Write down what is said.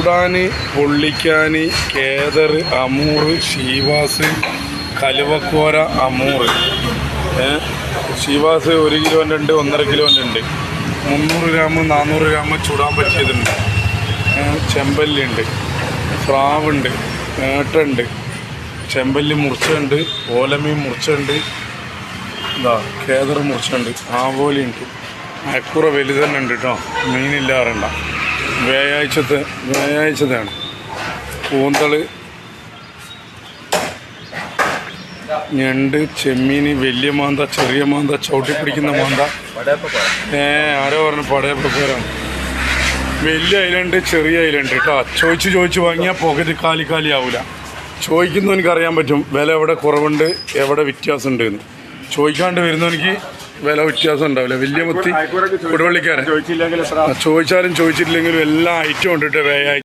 ചൂടാന്, പൊള്ളിക്കാന്, കേദർ, അമൂറ്, ഷീവാസ്, കലുവക്കോര, അമൂറ്. ഷീവാസ് 1 കിലോൻ്റെ ഉണ്ട്, 1.5 കിലോൻ്റെ ഉണ്ട്. 300 gram 400 gram ചുടാൻ പറ്റിയതുണ്ട്. ചെമ്പല്ലുണ്ട്, സ്രാവുണ്ട്, ഏട്ടുണ്ട്, ചെമ്പല്ലി മുറിച്ചുണ്ട്, ഓലമീൻ മുറിച്ചുണ്ട്, കേദർ മുറിച്ചുണ്ട്, ആവോലിയുണ്ട്. അക്കുറ വലുതന്നെ ഉണ്ട് കേട്ടോ. മീനില്ലാറുണ്ട. വ്യാഴാഴ്ചത്തെയാണ്. കൂന്തള്, ഞണ്ട്, ചെമ്മീൻ, വലിയ മാന്ത, ചെറിയ മാന്ത, ചവിട്ടി പിടിക്കുന്ന മാന്ത. ആരോ പറഞ്ഞു പടയപ്പേരാണ്. വലിയ ഐലണ്ട്, ചെറിയ ഐലണ്ട് കേട്ടോ. ചോദിച്ച് വാങ്ങിയാൽ പോക്കറ്റ് കാലി ആവില്ല. ചോദിക്കുന്നവനിക്ക് അറിയാൻ പറ്റും വില എവിടെ കുറവുണ്ട്, എവിടെ വ്യത്യാസം ഉണ്ട് എന്ന്. ചോദിക്കാണ്ട് വരുന്നവനിക്ക് വില വ്യത്യാസം ഉണ്ടാവില്ല. വലിയ മത്തി കൊടുവള്ളിക്കാരൻ ചോദിച്ചാലും ചോദിച്ചിട്ടില്ലെങ്കിലും എല്ലാ ഐറ്റവും ഉണ്ട് കേട്ടോ.